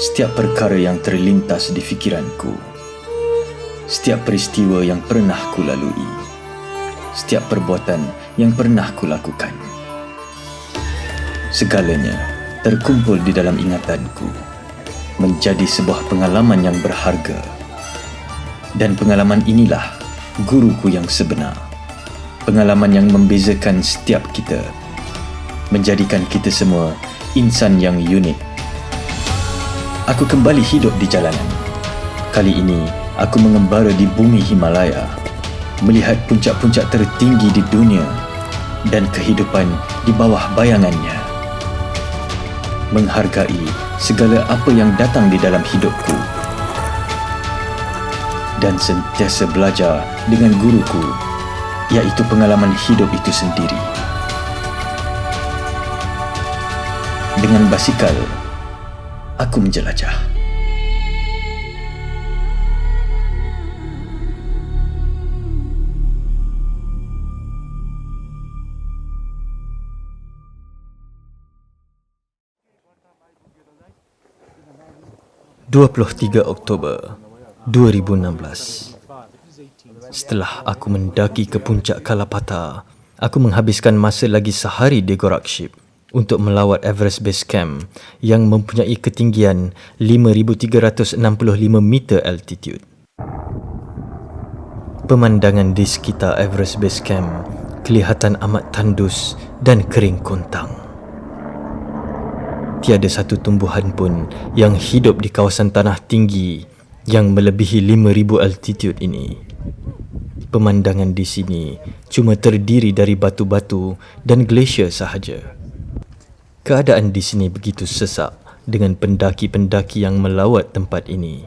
Setiap perkara yang terlintas di fikiranku, setiap peristiwa yang pernah ku lalui, setiap perbuatan yang pernah ku lakukan, segalanya terkumpul di dalam ingatanku menjadi sebuah pengalaman yang berharga. Dan pengalaman inilah guruku yang sebenar, pengalaman yang membezakan setiap kita, menjadikan kita semua insan yang unik. Aku kembali hidup di jalanan. Kali ini, aku mengembara di bumi Himalaya, melihat puncak-puncak tertinggi di dunia dan kehidupan di bawah bayangannya. Menghargai segala apa yang datang di dalam hidupku dan sentiasa belajar dengan guruku, iaitu pengalaman hidup itu sendiri. Dengan basikal, aku menjelajah. Oktober 2016. Setelah aku mendaki ke puncak Kalapata, aku menghabiskan masa lagi sehari di Gorakship untuk melawat Everest Base Camp yang mempunyai ketinggian 5,365 meter altitude. Pemandangan di sekitar Everest Base Camp kelihatan amat tandus dan kering kontang. Tiada satu tumbuhan pun yang hidup di kawasan tanah tinggi yang melebihi 5,000 altitude ini. Pemandangan di sini cuma terdiri dari batu-batu dan glasier sahaja. Keadaan di sini begitu sesak dengan pendaki-pendaki yang melawat tempat ini.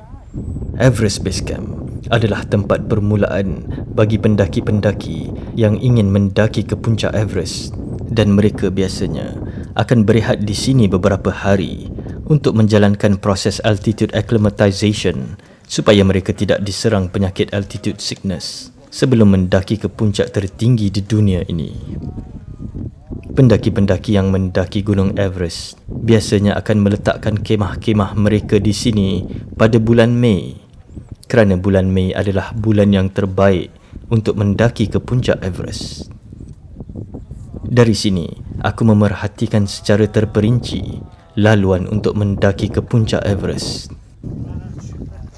Everest Base Camp adalah tempat permulaan bagi pendaki-pendaki yang ingin mendaki ke puncak Everest, dan mereka biasanya akan berehat di sini beberapa hari untuk menjalankan proses altitude acclimatization supaya mereka tidak diserang penyakit altitude sickness sebelum mendaki ke puncak tertinggi di dunia ini. Pendaki-pendaki yang mendaki Gunung Everest biasanya akan meletakkan kemah-kemah mereka di sini pada bulan Mei, kerana bulan Mei adalah bulan yang terbaik untuk mendaki ke puncak Everest. Dari sini, aku memerhatikan secara terperinci laluan untuk mendaki ke puncak Everest.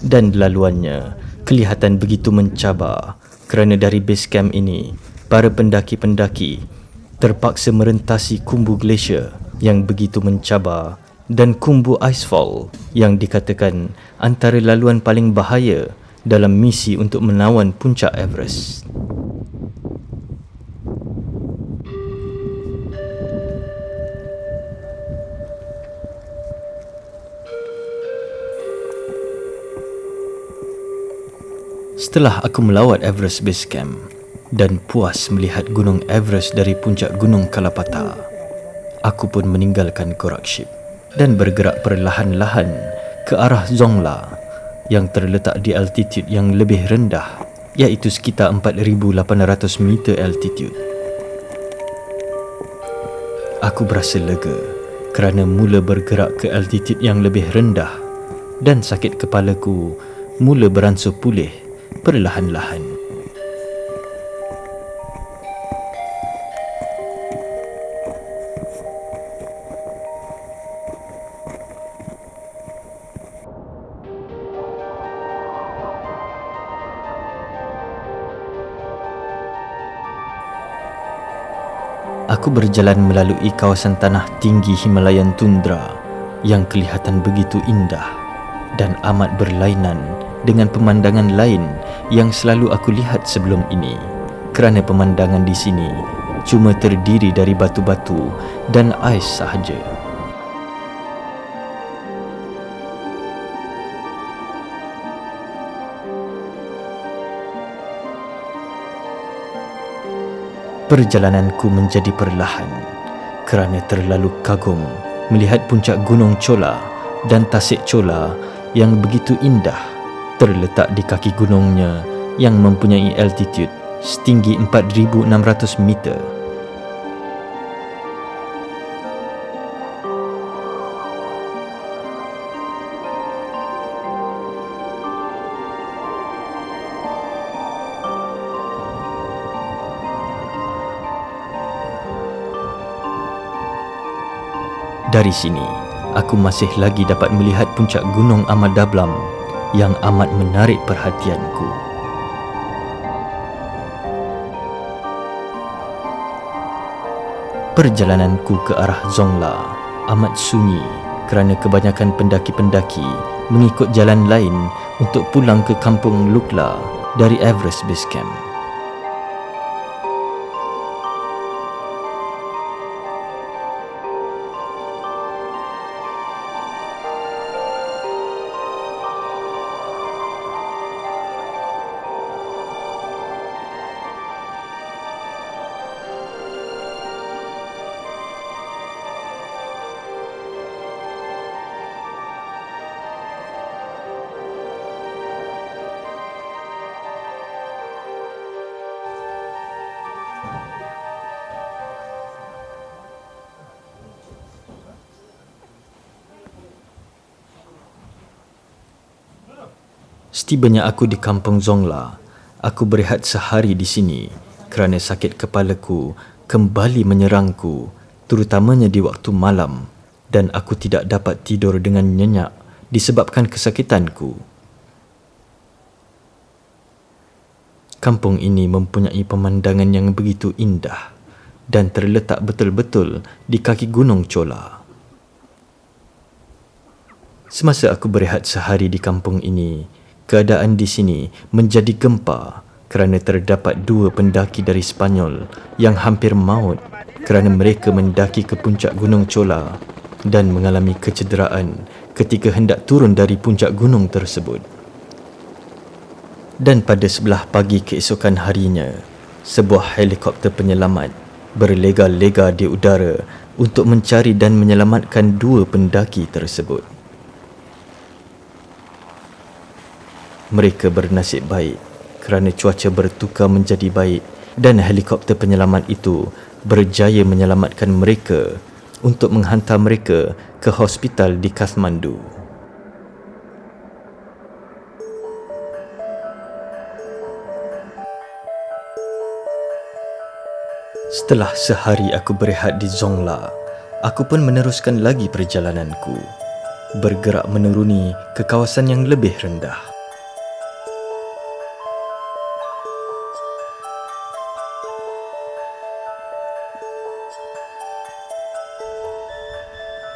Dan laluannya kelihatan begitu mencabar kerana dari base camp ini, para pendaki-pendaki terpaksa merentasi kumbu glasier yang begitu mencabar dan kumbu icefall yang dikatakan antara laluan paling bahaya dalam misi untuk menawan puncak Everest. Setelah aku melawat Everest Base Camp dan puas melihat Gunung Everest dari puncak Gunung Kalapata, aku pun meninggalkan Gorakship dan bergerak perlahan-lahan ke arah Zongla yang terletak di altitude yang lebih rendah, iaitu sekitar 4,800 meter altitude. Aku berasa lega kerana mula bergerak ke altitude yang lebih rendah dan sakit kepalaku mula beransur pulih perlahan-lahan. Aku berjalan melalui kawasan tanah tinggi Himalayan Tundra yang kelihatan begitu indah dan amat berlainan dengan pemandangan lain yang selalu aku lihat sebelum ini, kerana pemandangan di sini cuma terdiri dari batu-batu dan ais sahaja. Perjalananku menjadi perlahan kerana terlalu kagum melihat puncak Gunung Chola dan Tasik Chola yang begitu indah terletak di kaki gunungnya yang mempunyai altitude setinggi 4,600 meter. Dari sini, aku masih lagi dapat melihat puncak Gunung Ahmad Dablam yang amat menarik perhatianku. Perjalananku ke arah Zongla amat sunyi kerana kebanyakan pendaki-pendaki mengikut jalan lain untuk pulang ke kampung Lukla dari Everest Base Camp. Setibanya aku di kampung Zongla, aku berehat sehari di sini kerana sakit kepalaku kembali menyerangku, terutamanya di waktu malam, dan aku tidak dapat tidur dengan nyenyak disebabkan kesakitanku. Kampung ini mempunyai pemandangan yang begitu indah dan terletak betul-betul di kaki Gunung Chola. Semasa aku berehat sehari di kampung ini, keadaan di sini menjadi gempa kerana terdapat 2 pendaki dari Sepanyol yang hampir maut kerana mereka mendaki ke puncak Gunung Chola dan mengalami kecederaan ketika hendak turun dari puncak gunung tersebut. Dan pada sebelah pagi keesokan harinya, sebuah helikopter penyelamat berlega-lega di udara untuk mencari dan menyelamatkan 2 pendaki tersebut. Mereka bernasib baik kerana cuaca bertukar menjadi baik dan helikopter penyelamat itu berjaya menyelamatkan mereka untuk menghantar mereka ke hospital di Kathmandu. Setelah sehari aku berehat di Zongla, aku pun meneruskan lagi perjalananku, bergerak menuruni ke kawasan yang lebih rendah.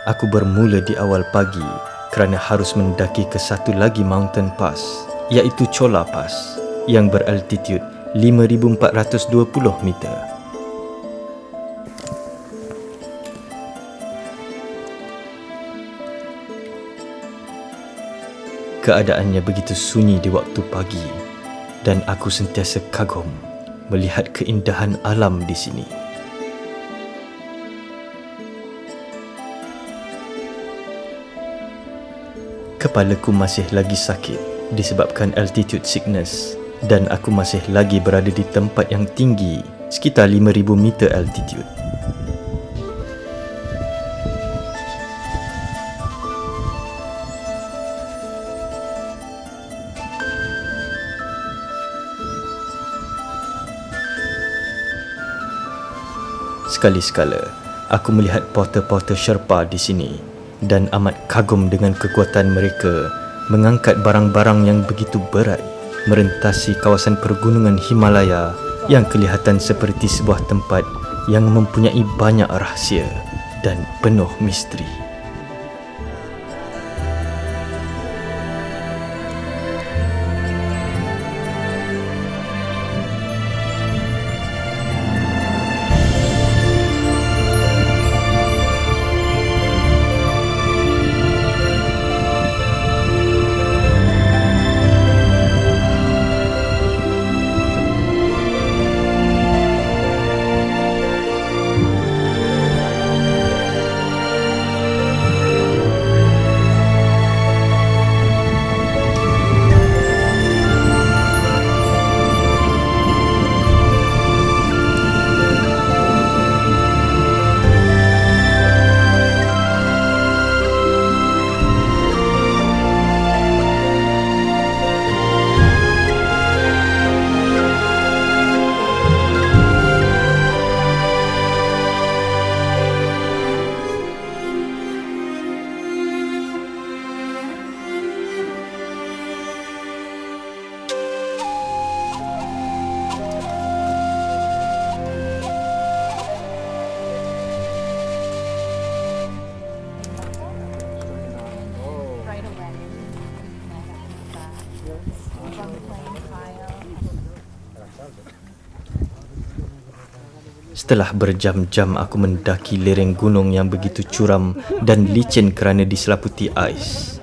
Aku bermula di awal pagi kerana harus mendaki ke satu lagi mountain pass, iaitu Chola Pass, yang beraltitude 5,420 meter. Keadaannya begitu sunyi di waktu pagi dan aku sentiasa kagum melihat keindahan alam di sini. Kepalaku masih lagi sakit disebabkan altitude sickness dan aku masih lagi berada di tempat yang tinggi sekitar 5,000 meter altitude. Sekali-sekala, aku melihat porter-porter Sherpa di sini dan amat kagum dengan kekuatan mereka mengangkat barang-barang yang begitu berat merentasi kawasan pergunungan Himalaya yang kelihatan seperti sebuah tempat yang mempunyai banyak rahsia dan penuh misteri. Setelah berjam-jam aku mendaki lereng gunung yang begitu curam dan licin kerana diselaputi ais,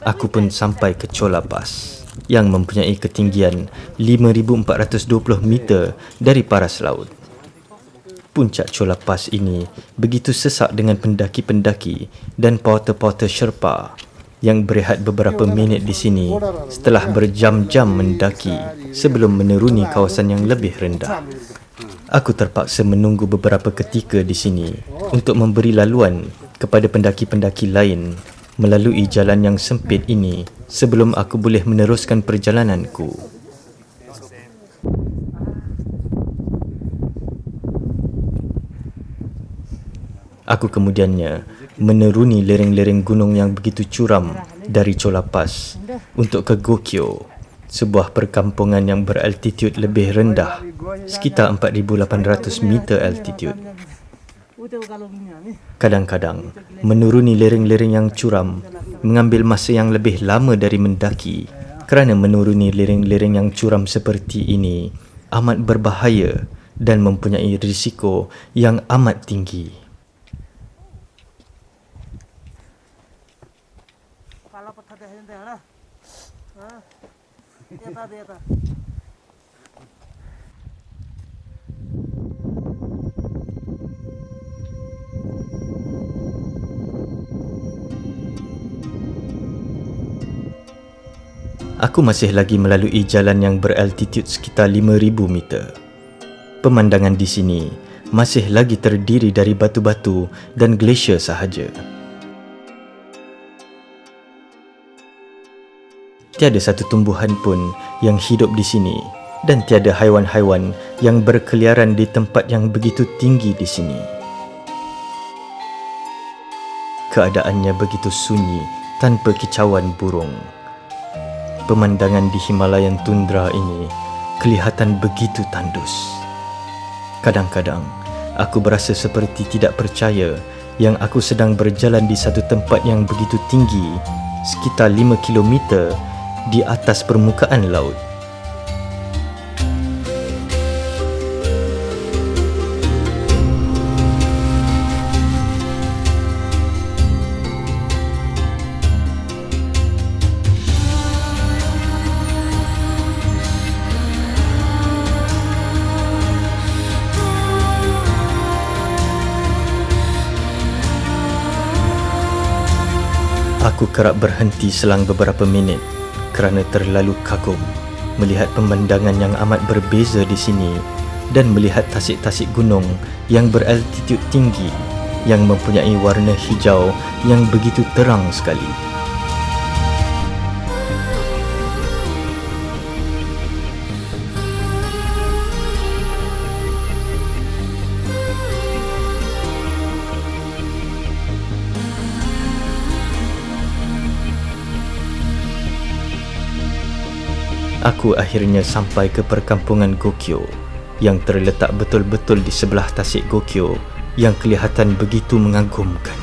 aku pun sampai ke Chola Pass yang mempunyai ketinggian 5,420 meter dari paras laut. Puncak Chola Pass ini begitu sesak dengan pendaki-pendaki dan porter-porter Sherpa yang berehat beberapa minit di sini setelah berjam-jam mendaki sebelum meneruni kawasan yang lebih rendah. Aku terpaksa menunggu beberapa ketika di sini untuk memberi laluan kepada pendaki-pendaki lain melalui jalan yang sempit ini sebelum aku boleh meneruskan perjalananku. Aku kemudiannya meneruni lereng-lereng gunung yang begitu curam dari Chola Pass untuk ke Gokyo, sebuah perkampungan yang beraltitude lebih rendah, sekitar 4,800 meter altitude. Kadang-kadang, menuruni lereng-lereng yang curam mengambil masa yang lebih lama dari mendaki kerana menuruni lereng-lereng yang curam seperti ini amat berbahaya dan mempunyai risiko yang amat tinggi. Aku masih lagi melalui jalan yang beraltitude sekitar 5,000 meter. Pemandangan di sini masih lagi terdiri dari batu-batu dan glasier sahaja. Tiada satu tumbuhan pun yang hidup di sini dan tiada haiwan-haiwan yang berkeliaran di tempat yang begitu tinggi di sini. Keadaannya begitu sunyi tanpa kicauan burung. Pemandangan di Himalayan tundra ini kelihatan begitu tandus. Kadang-kadang, aku berasa seperti tidak percaya yang aku sedang berjalan di satu tempat yang begitu tinggi, sekitar 5 kilometer di atas permukaan laut. Aku kerap berhenti selang beberapa minit kerana terlalu kagum melihat pemandangan yang amat berbeza di sini dan melihat tasik-tasik gunung yang beraltitude tinggi yang mempunyai warna hijau yang begitu terang sekali. Aku akhirnya sampai ke perkampungan Gokyo yang terletak betul-betul di sebelah tasik Gokyo yang kelihatan begitu mengagumkan.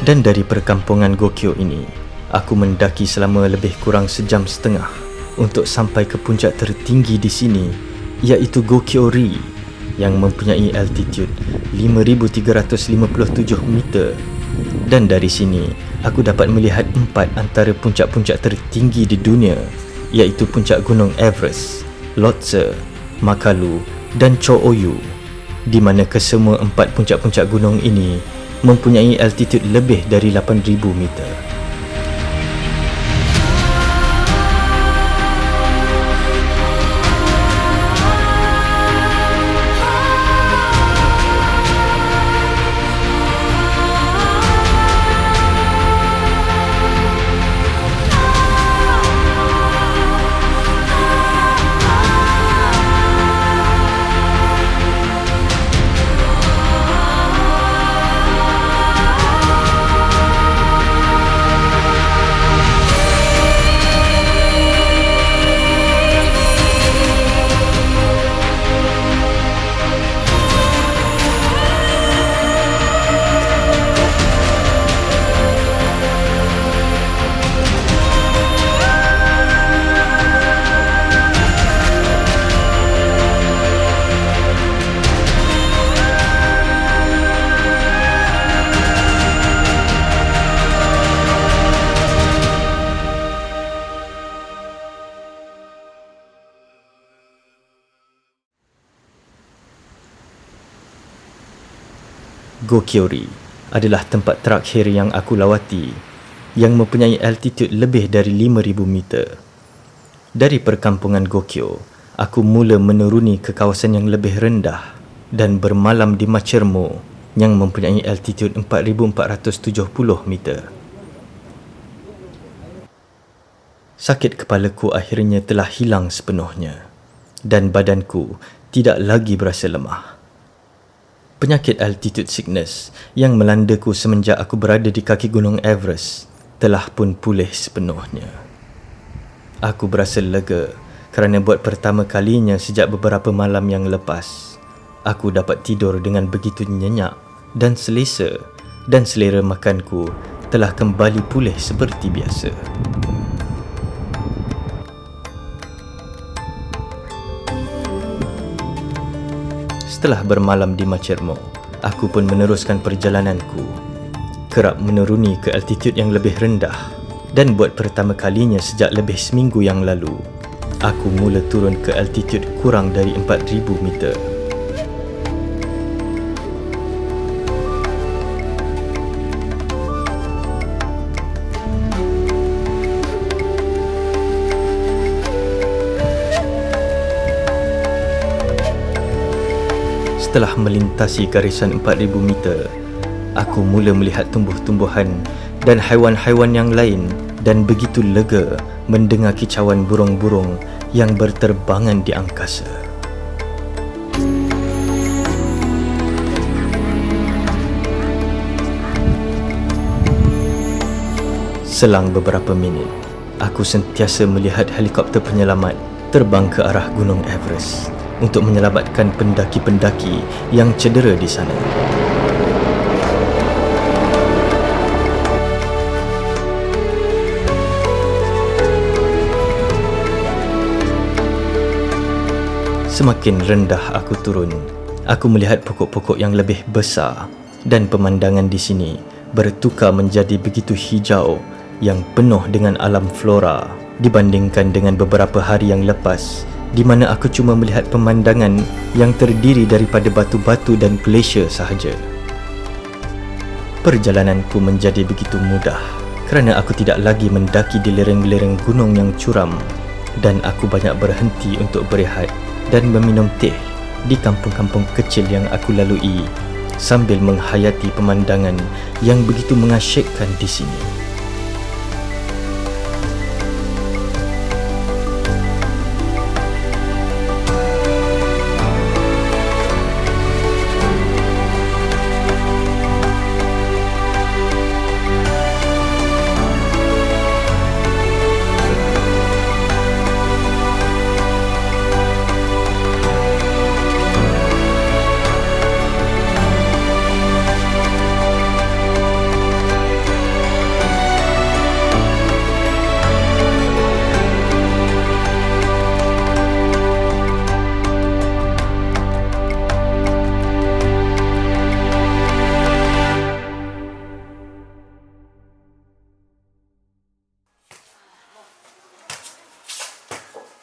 Dan dari perkampungan Gokyo ini, aku mendaki selama lebih kurang sejam setengah untuk sampai ke puncak tertinggi di sini, iaitu Gokyo-ri yang mempunyai altitude 5,357 meter. Dan dari sini, aku dapat melihat 4 antara puncak-puncak tertinggi di dunia, iaitu puncak gunung Everest, Lhotse, Makalu dan Cho-Oyu, di mana kesemua 4 puncak-puncak gunung ini mempunyai altitude lebih dari 8,000 meter. Gokyo-ri adalah tempat terakhir yang aku lawati yang mempunyai altitude lebih dari 5,000 meter. Dari perkampungan Gokyo, aku mula menuruni ke kawasan yang lebih rendah dan bermalam di Machermo yang mempunyai altitude 4,470 meter. Sakit kepalaku akhirnya telah hilang sepenuhnya dan badanku tidak lagi berasa lemah. Penyakit altitude sickness yang melandaku semenjak aku berada di kaki Gunung Everest telah pun pulih sepenuhnya. Aku berasa lega kerana buat pertama kalinya sejak beberapa malam yang lepas, aku dapat tidur dengan begitu nyenyak dan selesa, dan selera makanku telah kembali pulih seperti biasa. Setelah bermalam di Machermo, aku pun meneruskan perjalananku, kerap menuruni ke altitude yang lebih rendah, dan buat pertama kalinya sejak lebih seminggu yang lalu, aku mula turun ke altitude kurang dari 4,000 meter. Setelah melintasi garisan 4,000 meter, aku mula melihat tumbuh-tumbuhan dan haiwan-haiwan yang lain dan begitu lega mendengar kicauan burung-burung yang berterbangan di angkasa. Selang beberapa minit, aku sentiasa melihat helikopter penyelamat terbang ke arah Gunung Everest untuk menyelamatkan pendaki-pendaki yang cedera di sana. Semakin rendah aku turun, aku melihat pokok-pokok yang lebih besar dan pemandangan di sini bertukar menjadi begitu hijau yang penuh dengan alam flora dibandingkan dengan beberapa hari yang lepas di mana aku cuma melihat pemandangan yang terdiri daripada batu-batu dan glasier sahaja. Perjalananku menjadi begitu mudah kerana aku tidak lagi mendaki di lereng-lereng gunung yang curam, dan aku banyak berhenti untuk berehat dan meminum teh di kampung-kampung kecil yang aku lalui sambil menghayati pemandangan yang begitu mengasyikkan di sini.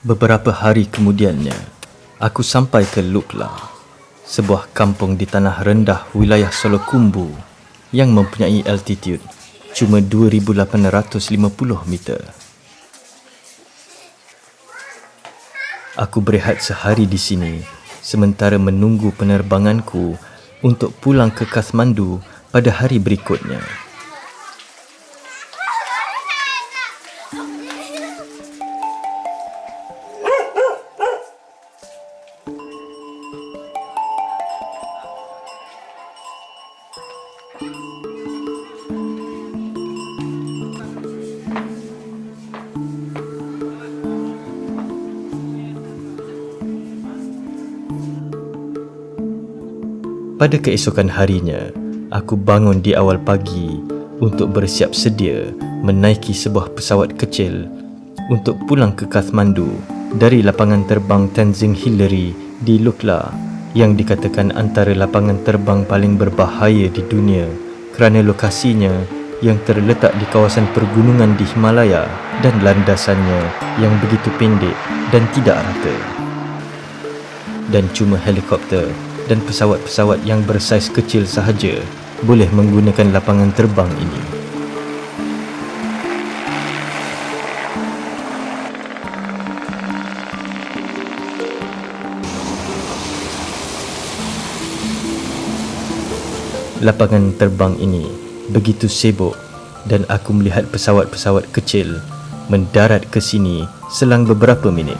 Beberapa hari kemudiannya, aku sampai ke Lukla, sebuah kampung di tanah rendah wilayah Solokhumbu yang mempunyai altitude cuma 2,850 meter. Aku berehat sehari di sini sementara menunggu penerbanganku untuk pulang ke Kathmandu pada hari berikutnya. Pada keesokan harinya, aku bangun di awal pagi untuk bersiap sedia menaiki sebuah pesawat kecil untuk pulang ke Kathmandu dari lapangan terbang Tenzing Hillary di Lukla yang dikatakan antara lapangan terbang paling berbahaya di dunia kerana lokasinya yang terletak di kawasan pergunungan di Himalaya dan landasannya yang begitu pendek dan tidak rata. Dan cuma helikopter dan pesawat-pesawat yang bersaiz kecil sahaja boleh menggunakan lapangan terbang ini. Lapangan terbang ini begitu sibuk dan aku melihat pesawat-pesawat kecil mendarat ke sini selang beberapa minit.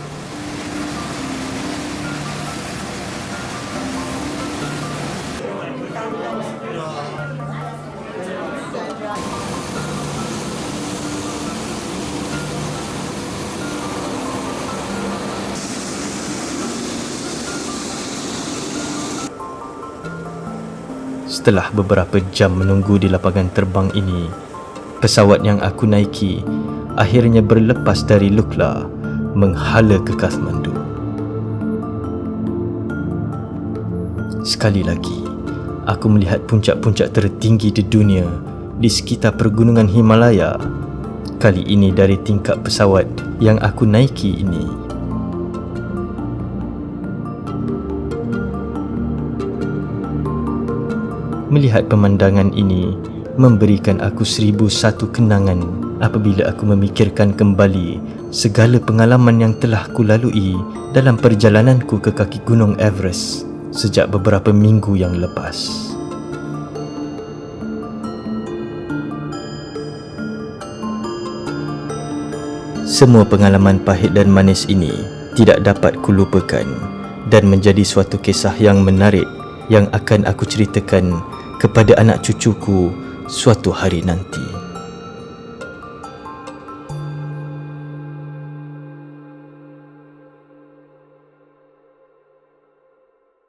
Setelah beberapa jam menunggu di lapangan terbang ini, pesawat yang aku naiki akhirnya berlepas dari Lukla menghala ke Kathmandu. Sekali lagi, aku melihat puncak-puncak tertinggi di dunia di sekitar pergunungan Himalaya, kali ini dari tingkap pesawat yang aku naiki ini. Melihat pemandangan ini memberikan aku 1001 kenangan apabila aku memikirkan kembali segala pengalaman yang telah kulalui dalam perjalananku ke kaki Gunung Everest sejak beberapa minggu yang lepas. Semua pengalaman pahit dan manis ini tidak dapat kulupakan dan menjadi suatu kisah yang menarik yang akan aku ceritakan kepada anak cucuku suatu hari nanti.